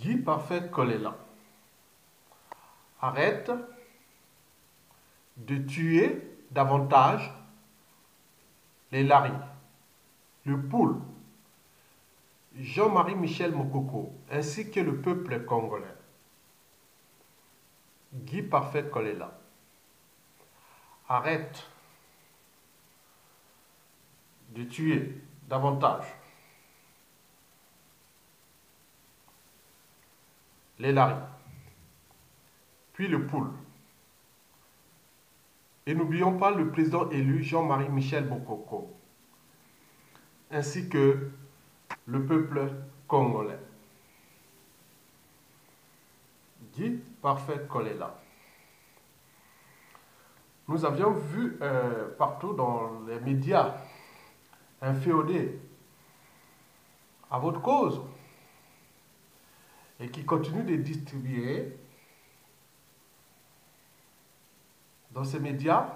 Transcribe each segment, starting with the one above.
Guy Parfait Kolela. Arrête de tuer davantage les Larry, le Poul, Jean-Marie Michel Mokoko, ainsi que le peuple congolais. Guy Parfait Kolela. Arrête de tuer davantage les Larry, puis le Poul. Et n'oublions pas le président élu Jean-Marie Michel Mokoko, ainsi que le peuple congolais. Guy Parfait Kolela. Nous avions vu partout dans les médias inféodés à votre cause et qui continue de distribuer dans ces médias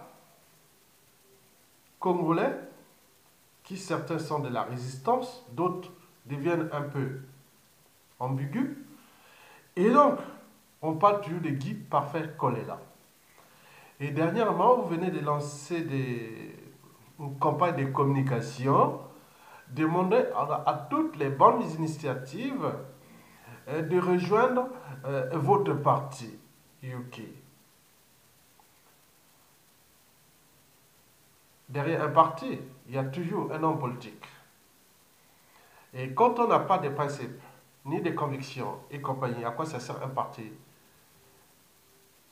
congolais, qui certains sont de la résistance, d'autres deviennent un peu ambigus. Et donc, on parle toujours de Guy Parfait Kolela. Et dernièrement, vous venez de lancer une campagne de communication, demandant à toutes les bonnes initiatives de rejoindre votre parti, UK. Derrière un parti, il y a toujours un homme politique. Et quand on n'a pas de principes, ni de convictions et compagnie, à quoi ça sert un parti?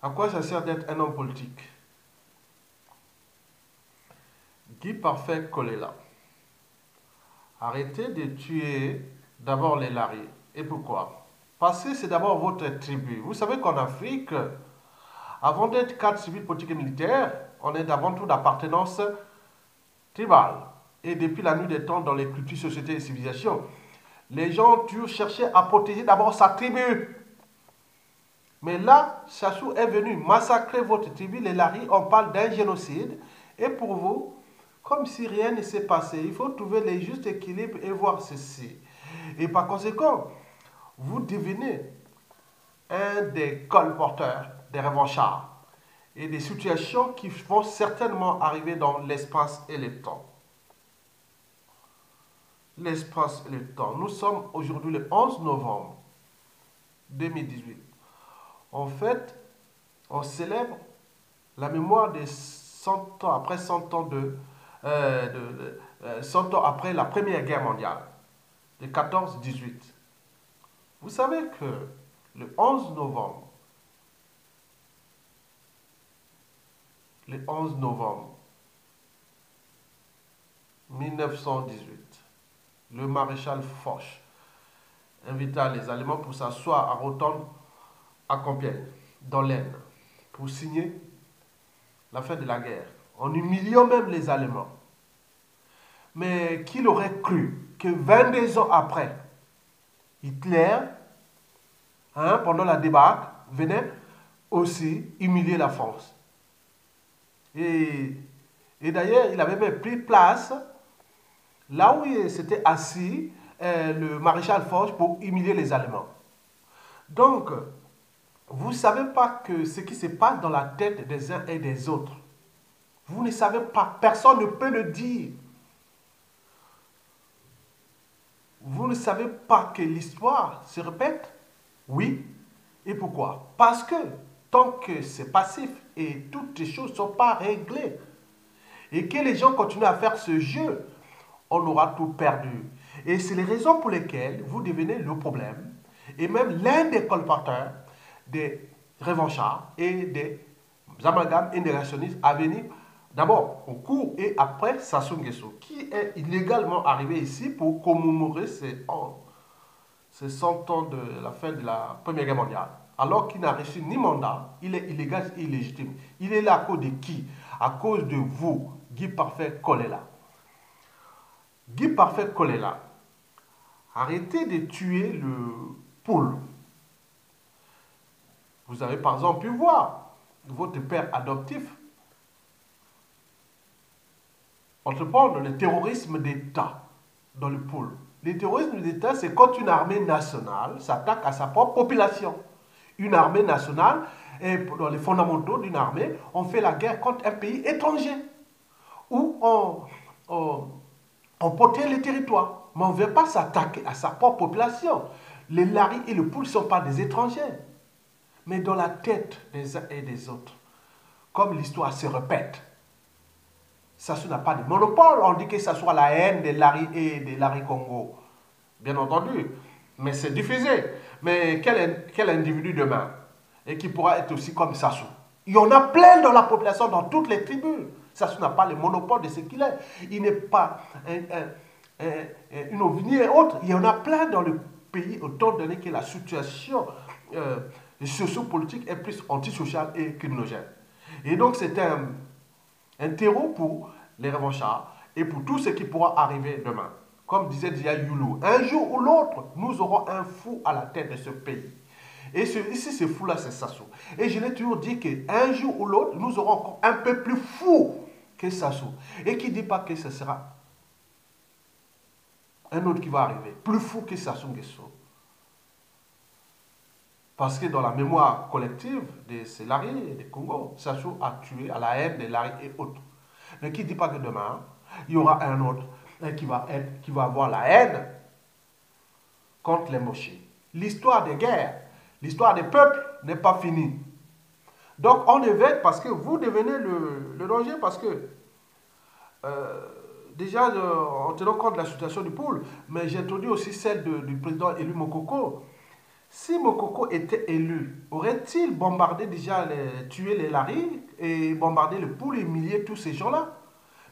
À quoi ça sert d'être un homme politique? Guy Parfait Kolela. Arrêtez de tuer d'abord les Larry. Et pourquoi? Parce que c'est d'abord votre tribu. Vous savez qu'en Afrique, avant d'être cadre civil, politique et militaire, on est avant tout d'appartenance tribale. Et depuis la nuit des temps, dans les cultures, sociétés et civilisations, les gens ont toujours cherché à protéger d'abord sa tribu. Mais là, Chassou est venu massacrer votre tribu, les Larry, on parle d'un génocide. Et pour vous, comme si rien ne s'est passé, il faut trouver le juste équilibre et voir ceci. Et par conséquent, vous devenez un des colporteurs, des revanchards et des situations qui vont certainement arriver dans l'espace et le temps. L'espace et le temps. Nous sommes aujourd'hui le 11 novembre 2018. En fait, on célèbre la mémoire des 100 ans, après 100 ans 100 ans après la Première Guerre mondiale, de 14-18. Vous savez que le 11 novembre 1918, le maréchal Foch invita les Allemands pour s'asseoir à Rotonde, à Compiègne, dans l'Aisne, pour signer la fin de la guerre, en humiliant même les Allemands. Mais qui aurait cru que 22 ans après, Hitler, pendant la débâcle, venait aussi humilier la France. Et d'ailleurs, il avait même pris place là où il s'était assis le maréchal Foch pour humilier les Allemands. Donc, vous ne savez pas que ce qui se passe dans la tête des uns et des autres. Vous ne savez pas, personne ne peut le dire. Vous ne savez pas que l'histoire se répète? Oui. Et pourquoi? Parce que tant que c'est passif et toutes les choses ne sont pas réglées, et que les gens continuent à faire ce jeu, on aura tout perdu. Et c'est les raisons pour lesquelles vous devenez le problème, et même l'un des colporteurs, des revanchards et des amalgames intégrationnistes à venir, d'abord au cours et après Sassou Nguesso, qui est illégalement arrivé ici pour commémorer ces 100 ans de la fin de la Première Guerre mondiale. Alors qu'il n'a reçu ni mandat, il est illégal et illégitime. Il est là à cause de qui? À cause de vous, Guy Parfait Kolela. Guy Parfait Kolela, arrêtez de tuer le Poul. Vous avez par exemple pu voir votre père adoptif entreprendre le terrorisme d'État dans le Poul. Le terrorisme d'État, c'est quand une armée nationale s'attaque à sa propre population. Une armée nationale, et dans les fondamentaux d'une armée, on fait la guerre contre un pays étranger, où on protège les territoires. Mais on ne veut pas s'attaquer à sa propre population. Les Laris et le Poul ne sont pas des étrangers. Mais dans la tête des uns et des autres, comme l'histoire se répète, Sassou n'a pas de monopole. On dit que ça soit la haine des Laris et des Laris Congo. Bien entendu. Mais c'est diffusé. Mais quel individu demain et qui pourra être aussi comme Sassou? Il y en a plein dans la population, dans toutes les tribus. Sassou n'a pas le monopole de ce qu'il est. Il n'est pas une ovni et autre. Il y en a plein dans le pays, autant donné que la situation sociopolitique est plus antisociale et criminogène. Et donc c'est un terreau pour les revanchards et pour tout ce qui pourra arriver demain. Comme disait Dia Youlou, un jour ou l'autre, nous aurons un fou à la tête de ce pays. Et ici, ce fou-là, c'est Sassou. Et je l'ai toujours dit qu'un jour ou l'autre, nous aurons encore un peu plus fou que Sassou. Et qui ne dit pas que ce sera un autre qui va arriver, plus fou que Sassou Nguesso. Parce que dans la mémoire collective de ces Laris et des Congo, Sassou a tué à la haine des Laris et autres. Mais qui ne dit pas que demain, il y aura un autre qui va avoir la haine contre les mochés. L'histoire des guerres, l'histoire des peuples n'est pas finie. Donc on éveille parce que vous devenez le danger, parce que déjà en tenant compte de la situation du Poul, mais j'ai introduit aussi celle du président élu Mokoko. Si Mokoko était élu, aurait-il bombardé déjà, tué les Laris et bombardé le Poul et humilié tous ces gens-là?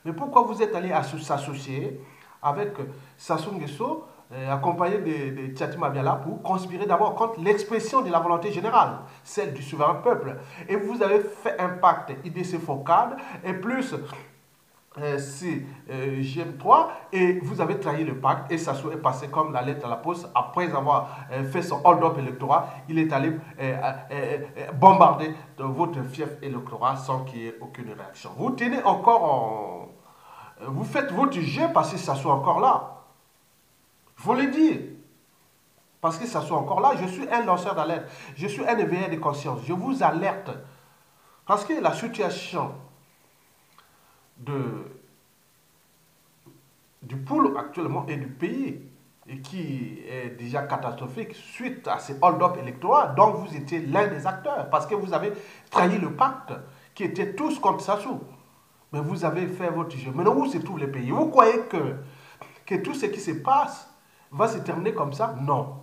Mais pourquoi vous êtes allé s'associer avec Sassou Nguesso, accompagné de Tchati Mabiala, pour conspirer d'abord contre l'expression de la volonté générale, celle du souverain peuple. Et vous avez fait un pacte IDC Focade et plus GM3 et vous avez trahi le pacte et Sassou est passé comme la lettre à la poste. Après avoir fait son hold-up électoral, il est allé bombarder votre fief électoral sans qu'il y ait aucune réaction. Vous tenez encore en... Vous faites votre jeu parce que ça soit encore là. Il faut le dire. Parce que ça soit encore là. Je suis un lanceur d'alerte. Je suis un éveilleur de conscience. Je vous alerte. Parce que la situation du Poul actuellement et du pays et qui est déjà catastrophique suite à ces hold-up électoraux dont vous étiez l'un des acteurs. Parce que vous avez trahi le pacte qui était tous contre Sassou. Mais vous avez fait votre jeu. Maintenant, où se trouvent les pays? Vous croyez que tout ce qui se passe va se terminer comme ça? Non.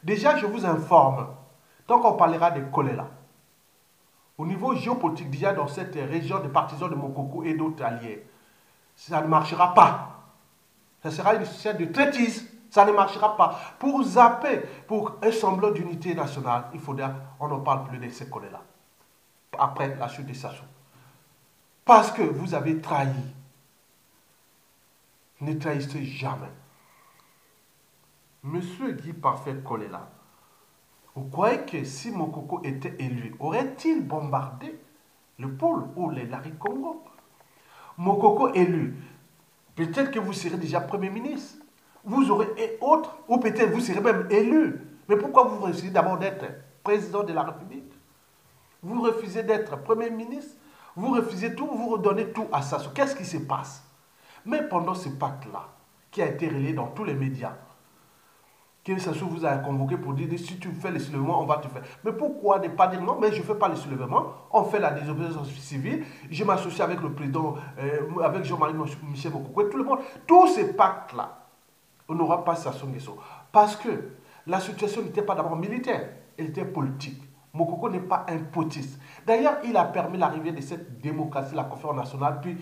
Déjà, je vous informe, tant qu'on parlera de choléra, au niveau géopolitique, déjà dans cette région des partisans de Mokoko et d'autres alliés, ça ne marchera pas. Ça sera une scène de traîtrise. Ça ne marchera pas. Pour zapper, pour un semblant d'unité nationale, il faudra, on n'en parle plus de ces choléra. Après la chute de Sassou. Parce que vous avez trahi. Ne trahissez jamais. Monsieur Guy Parfait Kolela, vous croyez que si Mokoko était élu, aurait-il bombardé le Poul ou les Laris Congo? Mokoko élu, peut-être que vous serez déjà Premier ministre. Vous aurez et autres, ou peut-être vous serez même élu. Mais pourquoi vous refusez d'abord d'être président de la République? Vous refusez d'être Premier ministre? Vous refusez tout, vous redonnez tout à Sassou. Qu'est-ce qui se passe? Mais pendant ce pacte-là, qui a été relayé dans tous les médias, que Sassou vous a convoqué pour dire si tu fais le soulèvement, on va te faire. Mais pourquoi ne pas dire non, mais je ne fais pas le soulèvement, on fait la désobéissance civile, je m'associe avec le président, avec Jean-Marie Michel Mokoko, tout le monde. Tous ces pactes-là, on n'aura pas Sassou Nguesso. Parce que la situation n'était pas d'abord militaire, elle était politique. Mokoko n'est pas un potiste. D'ailleurs, il a permis l'arrivée de cette démocratie, la conférence nationale. Puis,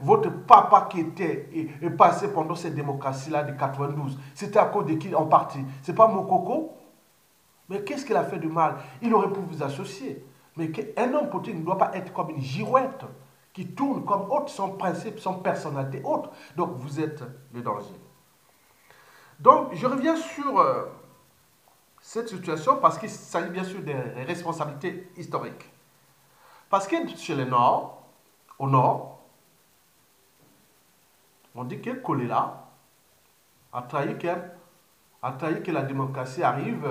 votre papa qui était passé pendant cette démocratie-là de 92, c'était à cause de qui en partie? C'est pas Mokoko? Mais qu'est-ce qu'il a fait de mal? Il aurait pu vous associer. Mais un homme politique ne doit pas être comme une girouette qui tourne comme autre, son principe, son personnalité autre. Donc, vous êtes le danger. Donc, je reviens sur... cette situation parce qu'il s'agit bien sûr des responsabilités historiques. Parce que chez les Nord, au Nord, on dit que Kolela a trahi que la démocratie arrive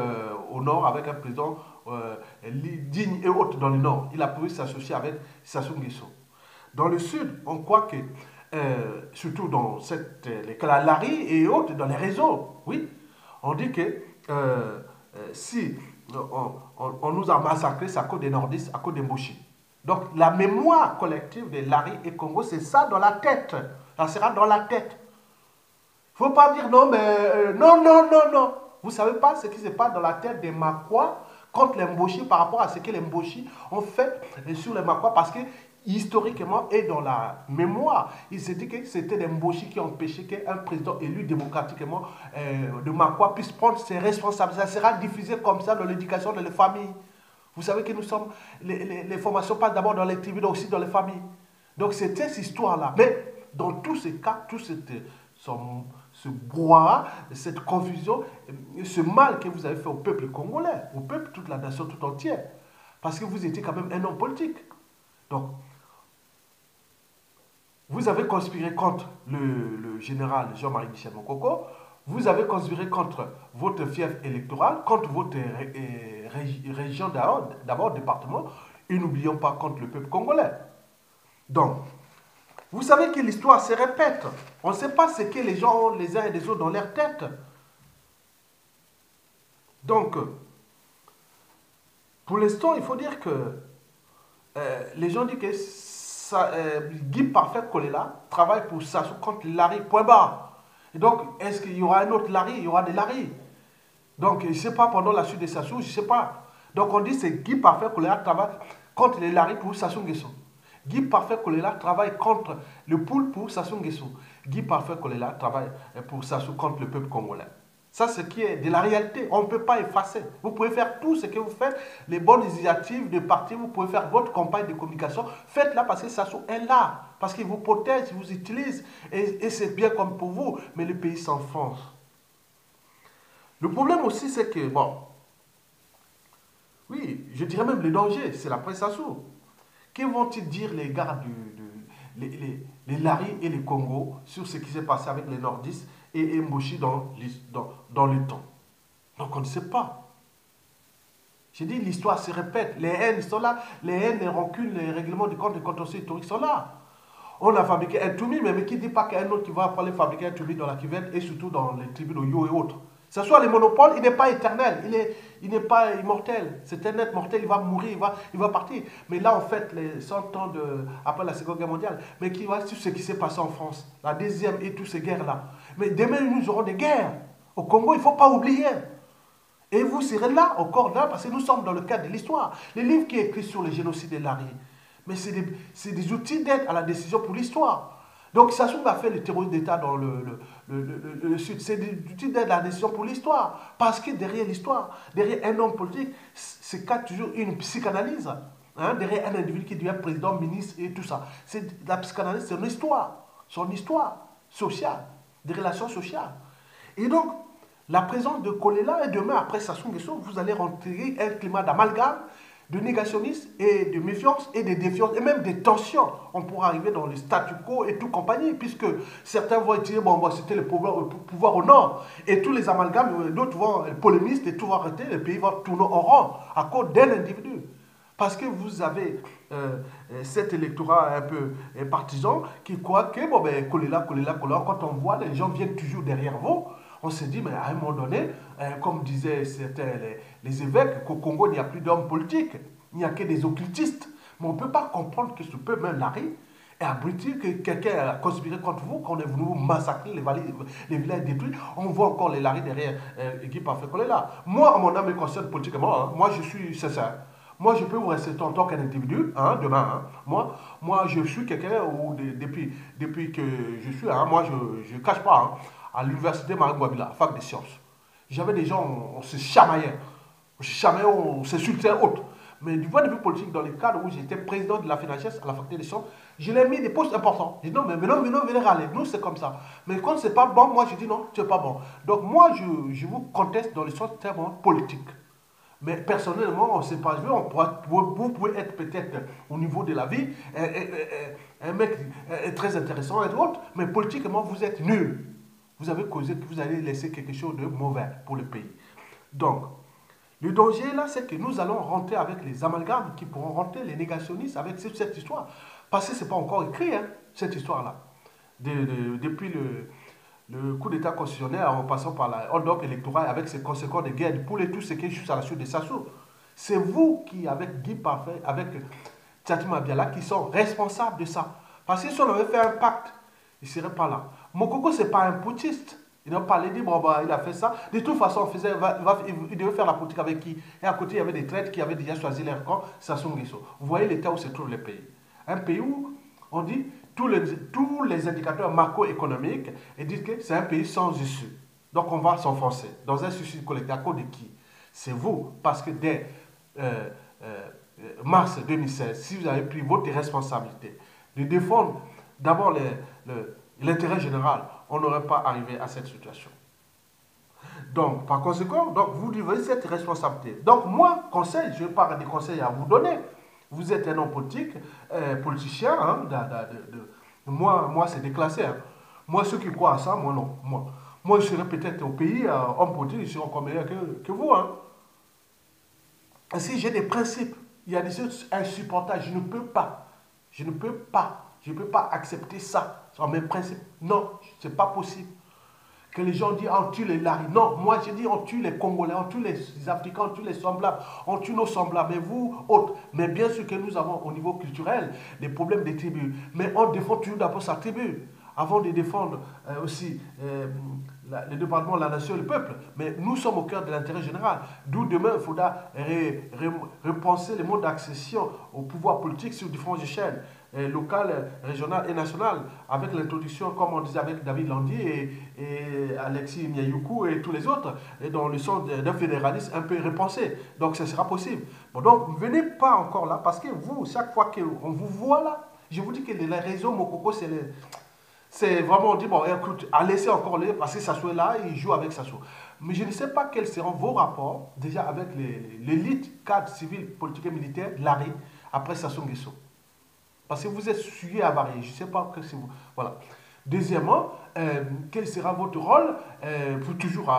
au nord avec un président digne et haute dans le nord. Il a pu s'associer avec Sassou Nguesso. Dans le sud, on croit que, surtout dans les Kalahari et autres, dans les réseaux, oui, on dit que si on nous a massacrés, c'est à cause des nordistes, à cause des Mboshi. Donc la mémoire collective de Lari et Congo, c'est ça dans la tête. Ça sera dans la tête. Il ne faut pas dire non, mais non, non, non, non. Vous ne savez pas ce qui se passe dans la tête des Makwa contre les Mboshi par rapport à ce que les Mboshi ont fait sur les Makwa parce que historiquement et dans la mémoire, il s'est dit que c'était les Mboshi qui ont empêché qu'un président élu démocratiquement de Makwa puisse prendre ses responsabilités. Ça sera diffusé comme ça dans l'éducation de les familles. Vous savez que nous sommes, les formations passent d'abord dans les tribus, mais aussi dans les familles. Donc c'était cette histoire-là. Mais dans tous ces cas, tout ce brouhaha, cette confusion, ce mal que vous avez fait au peuple congolais, au peuple, toute la nation tout entière. Parce que vous étiez quand même un homme politique. Donc, vous avez conspiré contre le général Jean-Marie Michel Mokoko, vous avez conspiré contre votre fief électoral, contre votre région d'abord, département, et n'oublions pas contre le peuple congolais. Donc, vous savez que l'histoire se répète. On ne sait pas ce que les gens ont les uns et les autres dans leur tête. Donc, pour l'instant, il faut dire que les gens disent que Guy Parfait Kolela travaille pour Sassou contre Larry, point barre. Et donc, est-ce qu'il y aura un autre Larry? Il y aura des Larry. Donc, je ne sais pas, pendant la suite de Sassou, je ne sais pas. Donc, on dit que c'est Guy Parfait Kolela travaille contre les Larry pour Sassou Nguesso. Guy Parfait Kolela travaille contre le poule pour Sassou Nguesso. Guy Parfait Kolela travaille pour Sassou contre le peuple congolais. Ça, c'est ce qui est de la réalité. On ne peut pas effacer. Vous pouvez faire tout ce que vous faites, les bonnes initiatives de parti, vous pouvez faire votre campagne de communication. Faites-la parce que Sassou est là. Parce qu'il vous protège, il vous utilise. Et c'est bien comme pour vous. Mais le pays s'enfonce. Le problème aussi, c'est que, bon, oui, je dirais même le danger, c'est l'après Sassou. Que vont-ils dire les gars les Lari et les Congo sur ce qui s'est passé avec les nordistes et Mboshi dans le temps? Donc on ne sait pas. J'ai dit, l'histoire se répète. Les haines sont là. Les haines, les rancunes, les règlements de compte, les contentieux historiques sont là. On a fabriqué un Toumi, mais qui ne dit pas qu'il y a un autre qui va aller fabriquer un Toumi dans la cuvette et surtout dans les tribus de Yo et autres. Que ce soit les monopoles, il n'est pas éternel, il n'est pas immortel. C'est un être mortel, il va mourir, il va partir. Mais là, on fête les 100 ans après la Seconde Guerre mondiale. Mais qui va sur ce qui s'est passé en France, la deuxième et toutes ces guerres-là. Mais demain, nous aurons des guerres. Au Congo, il ne faut pas oublier. Et vous serez là, encore là, parce que nous sommes dans le cadre de l'histoire. Les livres qui sont écrits sur le génocide de Larry, mais c'est des outils d'aide à la décision pour l'histoire. Donc Sassou a fait le terrorisme d'État dans le Sud. C'est des outils d'aide à la décision pour l'histoire. Parce que derrière l'histoire, derrière un homme politique, c'est toujours une psychanalyse. Hein, derrière un individu qui devient président, ministre et tout ça. La psychanalyse, c'est une histoire. Son histoire sociale, des relations sociales. Et donc, la présence de Kolela et demain, après Sassou Nguesso, vous allez rentrer un climat d'amalgame, de négationnisme et de méfiance et de défiance et même des tensions. On pourra arriver dans le statu quo et tout compagnie, puisque certains vont dire, bon, c'était le pouvoir au nord, et tous les amalgames, d'autres vont polémistes et tout va arrêter, le pays va tourner en rond à cause d'un individu. Parce que vous avez cet électorat un peu partisan qui croit que, bon, ben, Kolela, quand on voit, les gens viennent toujours derrière vous. On se dit, mais à un moment donné, comme disaient certains, les évêques, qu'au Congo, il n'y a plus d'hommes politiques, il n'y a que des occultistes. Mais on ne peut pas comprendre que ce peuple, même Larry, est abruti, que quelqu'un a conspiré contre vous, qu'on est venu vous massacrer, les villages détruits. On voit encore les Larry derrière Guy Parfait Kolela. Moi, à mon âme, me concerne politiquement, hein, moi je suis sincère. Moi, je peux vous rester en tant qu'individu, hein, demain. Hein. Moi, je suis quelqu'un où, depuis que je suis, hein, moi, je ne cache pas, hein, à l'université Marie-Ngouabila, fac des sciences. J'avais des gens, on se chamaillait, on s'insultait autres. Mais du point de vue politique, dans le cadre où j'étais président de la FENACHES à la faculté des sciences, je l'ai mis des postes importants. J'ai dit non, mais non, venez râler. Nous, c'est comme ça. Mais quand c'est pas bon, moi, je dis non, tu n'es pas bon. Donc, moi, je vous conteste dans le sens termes politique. Mais personnellement, on ne s'est pas vu, vous pouvez être peut-être au niveau de la vie un mec très intéressant et autres, mais politiquement, vous êtes nul. vous avez causé que vous allez laisser quelque chose de mauvais pour le pays. Donc, le danger là, c'est que nous allons rentrer avec les amalgames qui pourront rentrer les négationnistes avec cette histoire. Parce que ce n'est pas encore écrit, hein, cette histoire-là. Depuis le coup d'État constitutionnel en passant par la hold-up électorale avec ses conséquences de guerre pour les tout ce qui est juste à la suite de Sassou. C'est vous qui, avec Guy Parfait, avec Tchatima Biala, qui sont responsables de ça. Parce que si on avait fait un pacte, il ne serait pas là. Mokoko, ce n'est pas un putschiste. Il n'a pas dit, bon, bah, il a fait ça. De toute façon, il devait faire la politique avec qui? Et à côté, il y avait des traîtres qui avaient déjà choisi leur camp, Sassou Nguesso. Vous voyez l'état où se trouve le pays. Un pays où on dit tous les indicateurs macroéconomiques et disent que c'est un pays sans issue. Donc on va s'enfoncer dans un suicide collectif. À cause de qui? C'est vous. Parce que dès mars 2016, si vous avez pris votre responsabilité de défendre d'abord l'intérêt général, on n'aurait pas arrivé à cette situation. Donc, par conséquent, donc, vous devez cette responsabilité. Donc, moi, conseil, je parle des conseils à vous donner. Vous êtes un homme politique, politicien, hein, moi c'est déclassé. Hein. Moi, ceux qui croient à ça, moi non. Moi je serais peut-être au pays, homme politique, je serais encore meilleur que vous. Hein. Si j'ai des principes, il y a des choses insupportables, je ne peux pas accepter ça sur mes principes. Non, c'est pas possible. Que les gens disent on tue les Laris. Non, moi je dis on tue les Congolais, on tue les Africains, on tue les semblables, on tue nos semblables, mais vous, autres. Mais bien sûr que nous avons au niveau culturel des problèmes des tribus. Mais on défend toujours d'abord sa tribu, avant de défendre aussi le département, la nation et le peuple. Mais nous sommes au cœur de l'intérêt général. D'où demain, il faudra repenser le mode d'accession au pouvoir politique sur différentes échelles. Locale, régionale et nationale, avec l'introduction, comme on disait avec David Landy et Alexis Nyayuku et tous les autres, et dans le sens d'un fédéralisme un peu repensé. Donc, ça sera possible. Bon, donc, ne venez pas encore là, parce que vous, chaque fois qu'on vous voit là, je vous dis que les réseaux Mokoko, c'est vraiment, on dit, bon, écoute, à laisser encore les, parce que Sassou est là, il joue avec Sassou. Mais je ne sais pas quels seront vos rapports, déjà avec l'élite cadre civil, politique et militaire, l'ARI, après Sassou Nguesso. Parce que vous êtes sujet à varier. Je ne sais pas que c'est vous. Voilà. Deuxièmement, quel sera votre rôle pour toujours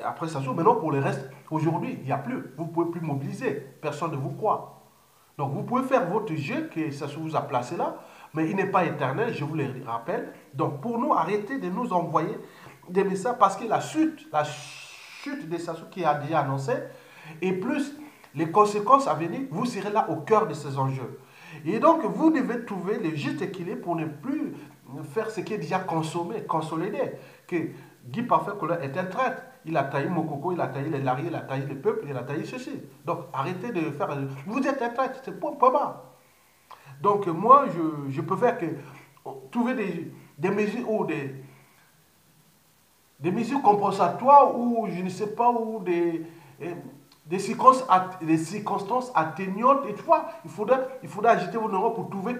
après Sassou? Maintenant, pour le reste, aujourd'hui, il n'y a plus. Vous ne pouvez plus mobiliser. Personne ne vous croit. Donc, vous pouvez faire votre jeu que Sassou vous a placé là, mais il n'est pas éternel, je vous le rappelle. Donc, pour nous, arrêtez de nous envoyer des messages parce que la chute de Sassou qui a déjà annoncé, et plus les conséquences à venir, vous serez là au cœur de ces enjeux. Et donc, vous devez trouver le juste équilibre pour ne plus faire ce qui est déjà consommé, consolidé. Que Guy Parfait est un traître. Il a taillé Mokoko, il a taillé les Laris, il a taillé le peuple, il a taillé ceci. Donc, arrêtez de faire... Vous êtes un traître, c'est pas mal. Donc, moi, je préfère que trouver des mesures ou des mesures compensatoires ou, je ne sais pas, ou des circonstances atténuantes. Et tu vois, il faudra agiter vos neurones pour trouver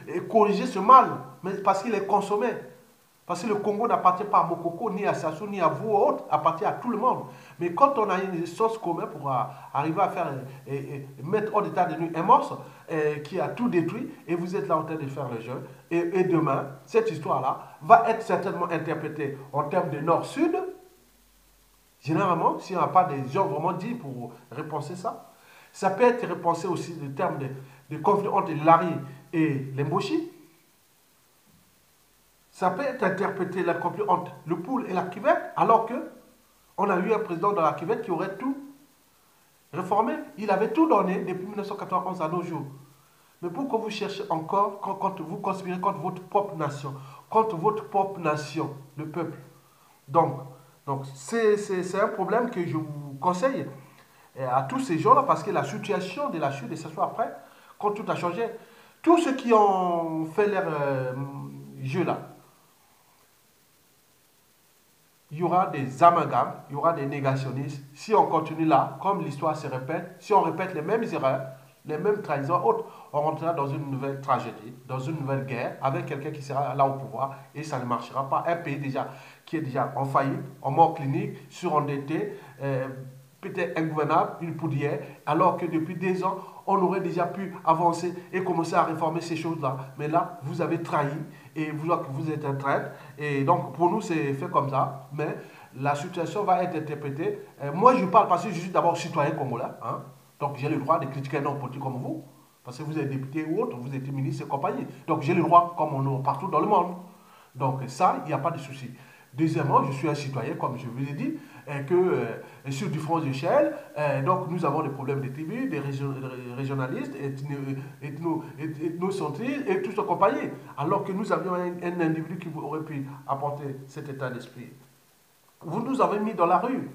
et corriger ce mal. Mais parce qu'il est consommé. Parce que le Congo n'appartient pas à Mokoko, ni à Sassou, ni à vous autres, appartient à tout le monde. Mais quand on a une source commune pour arriver à faire mettre hors d'état de nuit un monstre qui a tout détruit, et vous êtes là en train de faire le jeu, et demain, cette histoire-là va être certainement interprétée en termes de nord-sud. Généralement, si on n'a pas des gens vraiment dits pour repenser ça, ça peut être repensé aussi en termes de conflit entre Lari et les Mboshi. Ça peut être interprété le conflit entre le Poul et la Cuvette, alors que on a eu un président dans la Cuvette qui aurait tout réformé. Il avait tout donné depuis 1991 à nos jours. Mais pourquoi vous cherchez encore, quand vous conspirez contre votre propre nation, le peuple? Donc c'est un problème que je vous conseille à tous ces gens-là, parce que la situation de la chute de ce soir après, quand tout a changé, tous ceux qui ont fait leur jeu là, il y aura des amalgames, il y aura des négationnistes. Si on continue là, comme l'histoire se répète, si on répète les mêmes erreurs, les mêmes trahisons, autres, on rentrera dans une nouvelle tragédie, dans une nouvelle guerre, avec quelqu'un qui sera là au pouvoir, et ça ne marchera pas. Un pays qui est déjà en faillite, en mort clinique, surendetté, peut-être ingouvernable, une poudrière, alors que depuis 2 ans, on aurait déjà pu avancer et commencer à réformer ces choses-là. Mais là, vous avez trahi et vous êtes un traître. Et donc, pour nous, c'est fait comme ça. Mais la situation va être interprétée. Moi, je parle parce que je suis d'abord citoyen congolais. Hein. Donc, j'ai le droit de critiquer un homme politique comme vous. Parce que vous êtes député ou autre, vous êtes ministre et compagnie. Donc, j'ai le droit comme on est partout dans le monde. Donc, ça, il n'y a pas de souci. Deuxièmement, je suis un citoyen, comme je vous l'ai dit, sur du front d'échelle, donc nous avons des problèmes de tribus, des régionalistes, ethnocentristes et tout ce compagnie. Alors que nous avions un individu qui aurait pu apporter cet état d'esprit. Vous nous avez mis dans la rue,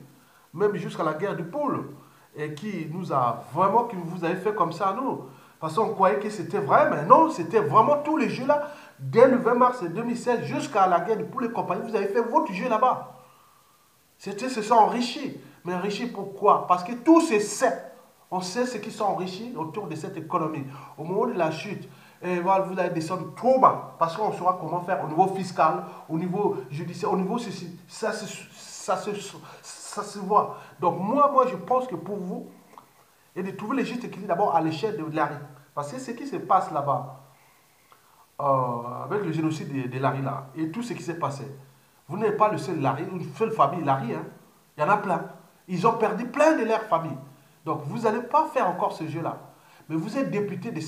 même jusqu'à la guerre du pôle, et qui nous a vraiment, qui vous avez fait comme ça à nous. Parce qu'on croyait que c'était vrai, mais non, c'était vraiment tous les jeux là. Dès le 20 mars 2016 jusqu'à la guerre du pôle et compagnie, vous avez fait votre jeu là-bas. C'était se sont enrichis. Mais enrichis pourquoi? Parce que tous ces sait. On sait ce qui sont enrichis autour de cette économie. Au moment de la chute, et voilà, vous allez descendre trop bas. Parce qu'on saura comment faire au niveau fiscal, au niveau judiciaire, au niveau ceci. Ça se voit. Donc moi, je pense que pour vous, et de trouver le juste équilibre d'abord à l'échelle de Larry. Parce que ce qui se passe là-bas, avec le génocide de Larry là, et tout ce qui s'est passé, vous n'êtes pas le seul Larry, une seule famille Larry, hein. Il y en a plein. Ils ont perdu plein de leurs familles. Donc vous n'allez pas faire encore ce jeu-là. Mais vous êtes député de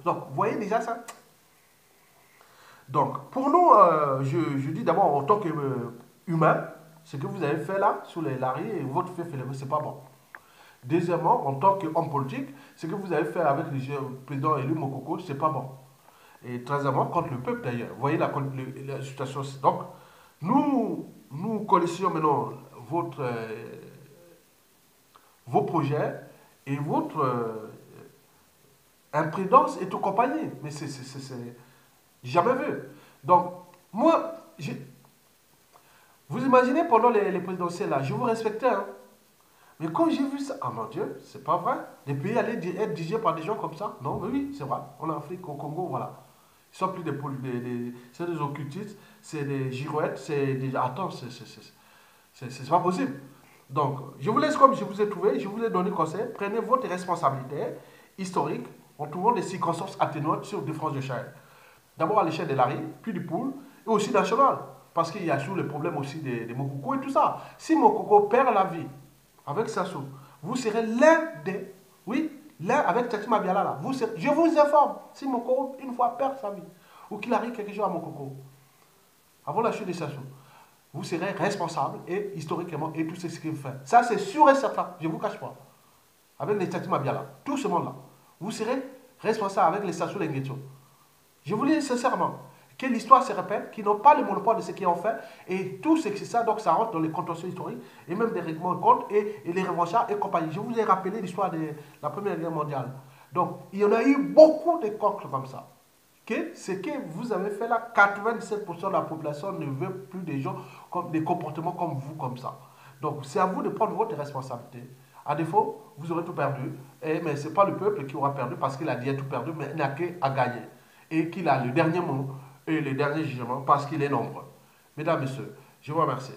Donc vous voyez déjà ça. Donc pour nous, je dis d'abord en tant qu'humain, ce que vous avez fait là, sur les Larry et votre fait, c'est pas bon. Deuxièmement, en tant qu'homme politique, ce que vous avez fait avec le président élu Mokoko, c'est pas bon. Et troisièmement, contre le peuple d'ailleurs. Vous voyez la situation. Donc, nous connaissions maintenant vos projets et votre imprudence et tout compagnie. Mais c'est jamais vu. Donc, moi, vous imaginez pendant les présidentielles là, je vous respectais, hein. Mais quand j'ai vu ça, ah mon Dieu, c'est pas vrai. Les pays allaient être dirigés par des gens comme ça. Non, mais oui, c'est vrai. En Afrique, au Congo, voilà. Ils sont plus c'est des occultistes, c'est des girouettes, c'est des. Attends, c'est pas possible. Donc, je vous laisse comme je vous ai trouvé, je vous ai donné conseil. Prenez votre responsabilité historique en trouvant des circonstances atténuantes sur différents échelles. D'abord à l'échelle de l'ARI, puis du pool, et aussi national. Parce qu'il y a toujours le problème aussi des Mokoko et tout ça. Si Mokoko perd la vie, avec Sassou, vous serez l'un des, oui, l'un avec Tati Mabiala là. Je vous informe, si Mokoko une fois perd sa vie, ou qu'il arrive quelque chose à Mokoko, avant la chute de Sassou, vous serez responsable et historiquement et tout ce qu'il fait. Ça c'est sûr et certain, je ne vous cache pas. Avec les Tati Mabiala, tout ce monde là, vous serez responsable avec les Sassou et les Nguesso. Je vous le dis sincèrement. Que l'histoire se répète, qu'ils n'ont pas le monopole de ce qu'ils ont fait, et tout ce que c'est ça, donc ça rentre dans les contentieux historiques, et même des règlements de compte, et les revanchards et compagnie. Je vous ai rappelé l'histoire de la Première Guerre mondiale. Donc, il y en a eu beaucoup de concles comme ça. Que ce que vous avez fait là, 97% de la population ne veut plus des gens, des comportements comme vous, comme ça. Donc, c'est à vous de prendre votre responsabilité. À défaut, vous aurez tout perdu, mais ce n'est pas le peuple qui aura perdu parce qu'il a déjà tout perdu, mais il n'a qu'à gagner. Et qu'il a le dernier mot et le dernier jugement parce qu'il est nombreux. Mesdames, Messieurs, je vous remercie.